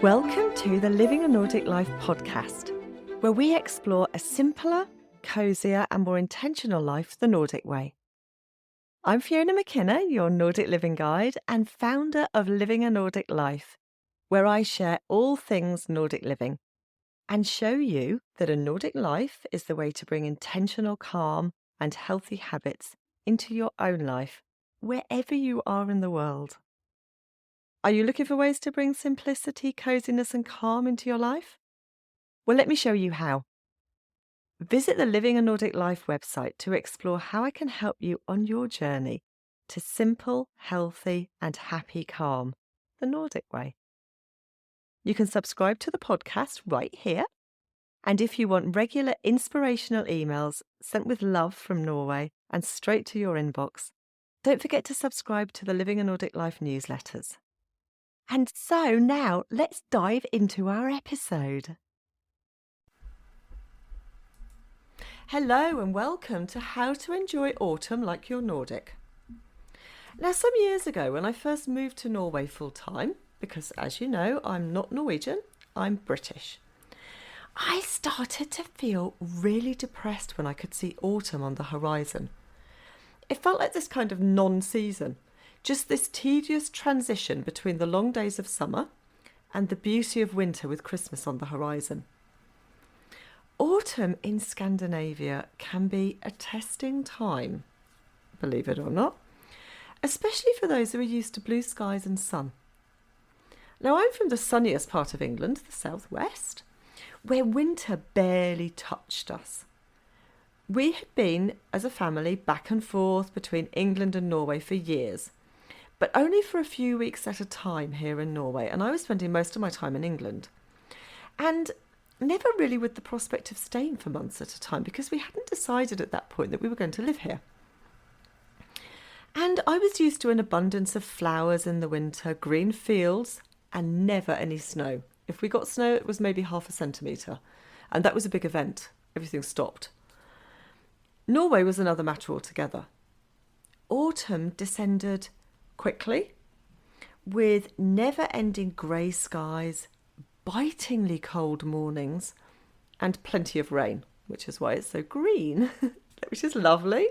Welcome to the Living a Nordic Life podcast, where we explore a simpler, cosier and more intentional life the Nordic way. I'm Fiona McKenna, your Nordic living guide and founder of Living a Nordic Life, where I share all things Nordic living and show you that a Nordic life is the way to bring intentional calm and healthy habits into your own life, wherever you are in the world. Are you looking for ways to bring simplicity, coziness and calm into your life? Well, let me show you how. Visit the Living a Nordic Life website to explore how I can help you on your journey to simple, healthy and happy calm, the Nordic way. You can subscribe to the podcast right here. And if you want regular inspirational emails sent with love from Norway and straight to your inbox, don't forget to subscribe to the Living a Nordic Life newsletters. And so now let's dive into our episode. Hello and welcome to How to Enjoy Autumn Like You're Nordic. Now, some years ago when I first moved to Norway full time, because as you know, I'm not Norwegian, I'm British, I started to feel really depressed when I could see autumn on the horizon. It felt like this kind of non-season. Just this tedious transition between the long days of summer and the beauty of winter with Christmas on the horizon. Autumn in Scandinavia can be a testing time, believe it or not, especially for those who are used to blue skies and sun. Now, I'm from the sunniest part of England, the southwest, where winter barely touched us. We had been, as a family, back and forth between England and Norway for years, but only for a few weeks at a time here in Norway, and I was spending most of my time in England. And never really with the prospect of staying for months at a time, because we hadn't decided at that point that we were going to live here. And I was used to an abundance of flowers in the winter, green fields, and never any snow. If we got snow, it was maybe 0.5 centimetre, and that was a big event. Everything stopped. Norway was another matter altogether. Autumn descended quickly, with never-ending grey skies, bitingly cold mornings, and plenty of rain, which is why it's so green, which is lovely.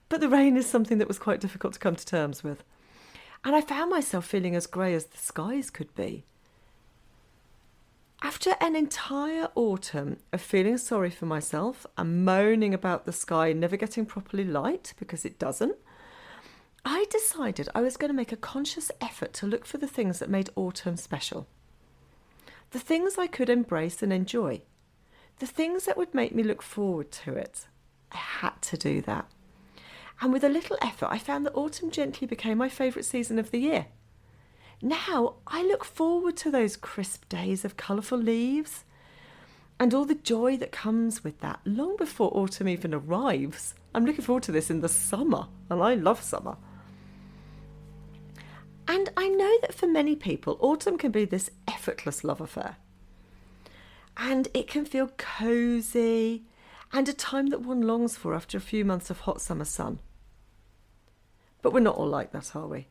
But the rain is something that was quite difficult to come to terms with. And I found myself feeling as grey as the skies could be. After an entire autumn of feeling sorry for myself and moaning about the sky never getting properly light, because it doesn't, I decided I was going to make a conscious effort to look for the things that made autumn special. The things I could embrace and enjoy. The things that would make me look forward to it. I had to do that. And with a little effort, I found that autumn gently became my favourite season of the year. Now I look forward to those crisp days of colourful leaves and all the joy that comes with that long before autumn even arrives. I'm looking forward to this in the summer, and I love summer. And I know that for many people, autumn can be this effortless love affair. And it can feel cosy and a time that one longs for after a few months of hot summer sun. But we're not all like that, are we?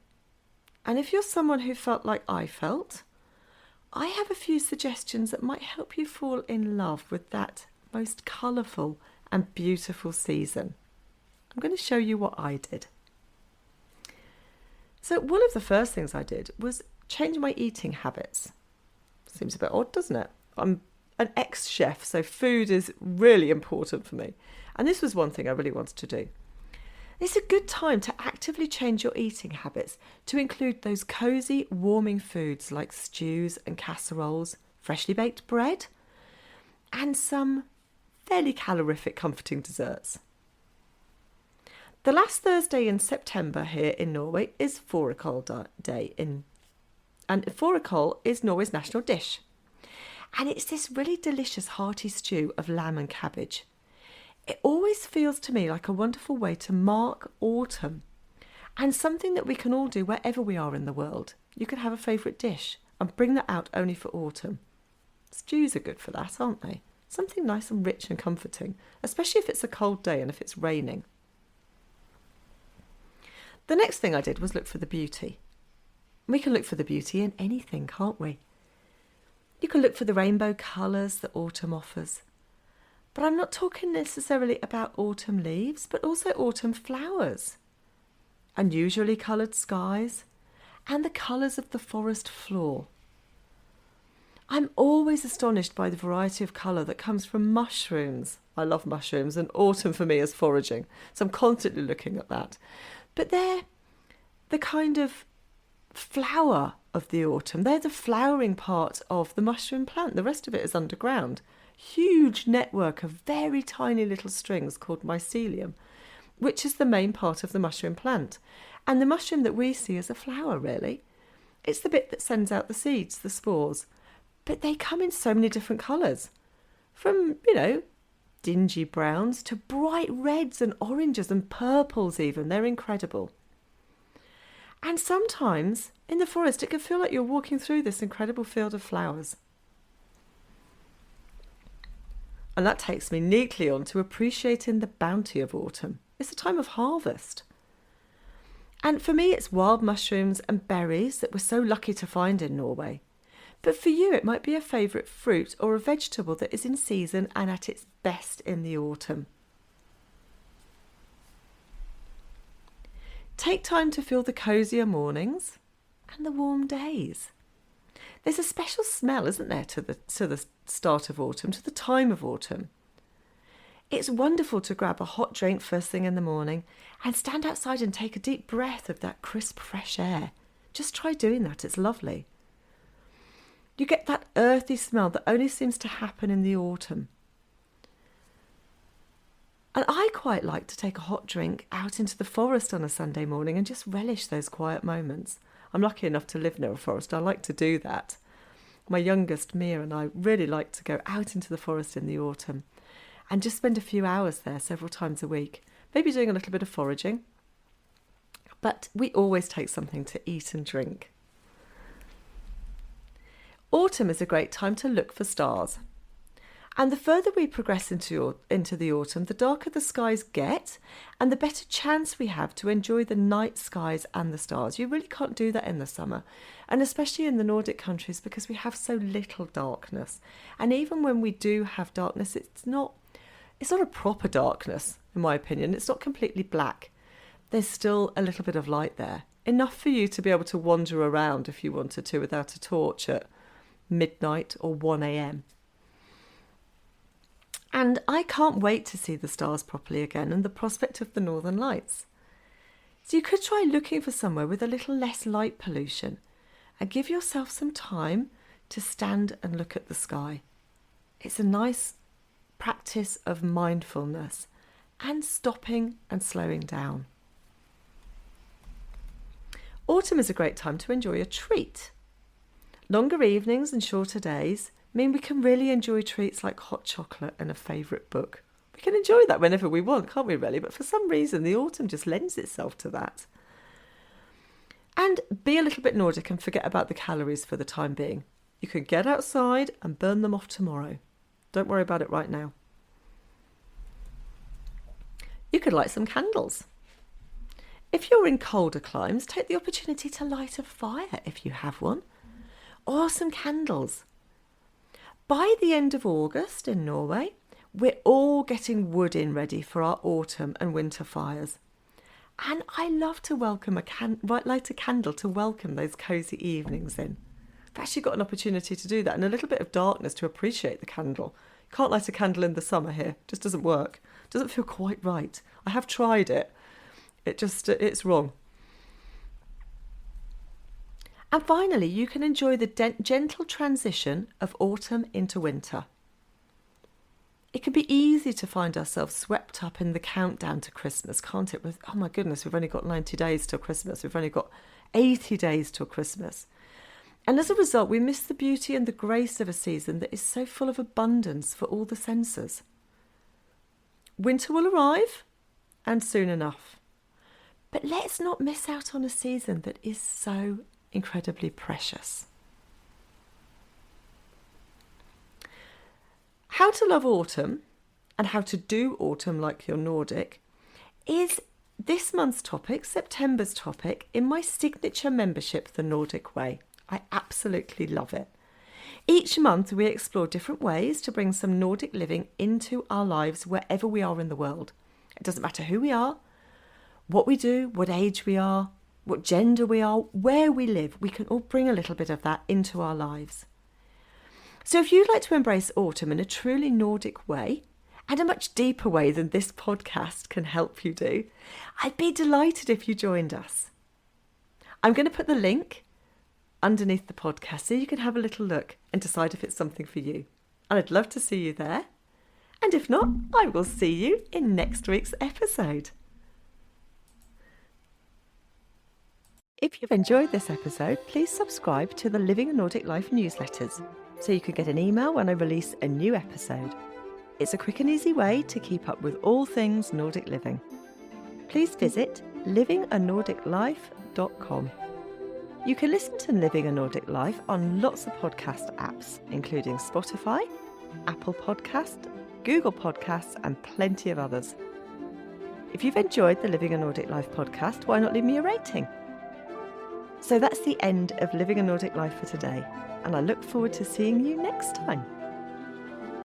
And if you're someone who felt like I felt, I have a few suggestions that might help you fall in love with that most colourful and beautiful season. I'm going to show you what I did. So one of the first things I did was change my eating habits. Seems a bit odd, doesn't it? I'm an ex-chef, so food is really important for me. And this was one thing I really wanted to do. It's a good time to actively change your eating habits to include those cosy, warming foods like stews and casseroles, freshly baked bread, and some fairly calorific, comforting desserts. The last Thursday in September here in Norway is Fårikål Day, and fårikål is Norway's national dish. And it's this really delicious hearty stew of lamb and cabbage. It always feels to me like a wonderful way to mark autumn, and something that we can all do wherever we are in the world. You can have a favourite dish and bring that out only for autumn. Stews are good for that, aren't they? Something nice and rich and comforting, especially if it's a cold day and if it's raining. The next thing I did was look for the beauty. We can look for the beauty in anything, can't we? You can look for the rainbow colours that autumn offers. But I'm not talking necessarily about autumn leaves, but also autumn flowers, unusually coloured skies, and the colours of the forest floor. I'm always astonished by the variety of colour that comes from mushrooms. I love mushrooms, and autumn for me is foraging, so I'm constantly looking at that. But they're the kind of flower of the autumn. They're the flowering part of the mushroom plant. The rest of it is underground. Huge network of very tiny little strings called mycelium, which is the main part of the mushroom plant. And the mushroom that we see is a flower, really. It's the bit that sends out the seeds, the spores. But they come in so many different colours. From, dingy browns to bright reds and oranges and purples even. They're incredible. And sometimes in the forest it can feel like you're walking through this incredible field of flowers. And that takes me neatly on to appreciating the bounty of autumn. It's a time of harvest. And for me it's wild mushrooms and berries that we're so lucky to find in Norway. But for you it might be a favourite fruit or a vegetable that is in season and at its best in the autumn. Take time to feel the cosier mornings and the warm days. There's a special smell, isn't there, to the start of autumn, to the time of autumn. It's wonderful to grab a hot drink first thing in the morning and stand outside and take a deep breath of that crisp, fresh air. Just try doing that, it's lovely. You get that earthy smell that only seems to happen in the autumn. And I quite like to take a hot drink out into the forest on a Sunday morning and just relish those quiet moments. I'm lucky enough to live near a forest. I like to do that. My youngest, Mia, and I really like to go out into the forest in the autumn and just spend a few hours there several times a week, maybe doing a little bit of foraging. But we always take something to eat and drink. Autumn is a great time to look for stars. And the further we progress into the autumn, the darker the skies get and the better chance we have to enjoy the night skies and the stars. You really can't do that in the summer, and especially in the Nordic countries because we have so little darkness. And even when we do have darkness, it's not a proper darkness, in my opinion. It's not completely black. There's still a little bit of light there, enough for you to be able to wander around if you wanted to without a torch at midnight or 1 a.m. And I can't wait to see the stars properly again and the prospect of the northern lights. So you could try looking for somewhere with a little less light pollution and give yourself some time to stand and look at the sky. It's a nice practice of mindfulness and stopping and slowing down. Autumn is a great time to enjoy a treat. Longer evenings and shorter days mean we can really enjoy treats like hot chocolate and a favourite book. We can enjoy that whenever we want, can't we really? But for some reason, the autumn just lends itself to that. And be a little bit Nordic and forget about the calories for the time being. You can get outside and burn them off tomorrow. Don't worry about it right now. You could light some candles. If you're in colder climes, take the opportunity to light a fire if you have one, or some candles. By the end of August in Norway, we're all getting wood in ready for our autumn and winter fires. And I love to light a candle to welcome those cosy evenings in. I've actually got an opportunity to do that and a little bit of darkness to appreciate the candle. You can't light a candle in the summer here. It just doesn't work. It doesn't feel quite right. I have tried it. It's wrong. And finally, you can enjoy the gentle transition of autumn into winter. It can be easy to find ourselves swept up in the countdown to Christmas, can't it? With, oh my goodness, we've only got 90 days till Christmas. We've only got 80 days till Christmas. And as a result, we miss the beauty and the grace of a season that is so full of abundance for all the senses. Winter will arrive, and soon enough. But let's not miss out on a season that is so incredibly precious. How to love autumn and how to do autumn like you're Nordic is this month's topic, September's topic, in my signature membership, The Nordic Way. I absolutely love it. Each month we explore different ways to bring some Nordic living into our lives wherever we are in the world. It doesn't matter who we are, what we do, what age we are, what gender we are, where we live, we can all bring a little bit of that into our lives. So if you'd like to embrace autumn in a truly Nordic way, and a much deeper way than this podcast can help you do, I'd be delighted if you joined us. I'm going to put the link underneath the podcast so you can have a little look and decide if it's something for you. And I'd love to see you there. And if not, I will see you in next week's episode. If you've enjoyed this episode, please subscribe to the Living a Nordic Life newsletters so you can get an email when I release a new episode. It's a quick and easy way to keep up with all things Nordic living. Please visit livinganordiclife.com. You can listen to Living a Nordic Life on lots of podcast apps, including Spotify, Apple Podcast, Google Podcasts, and plenty of others. If you've enjoyed the Living a Nordic Life podcast, why not leave me a rating? So that's the end of Living a Nordic Life for today, and I look forward to seeing you next time.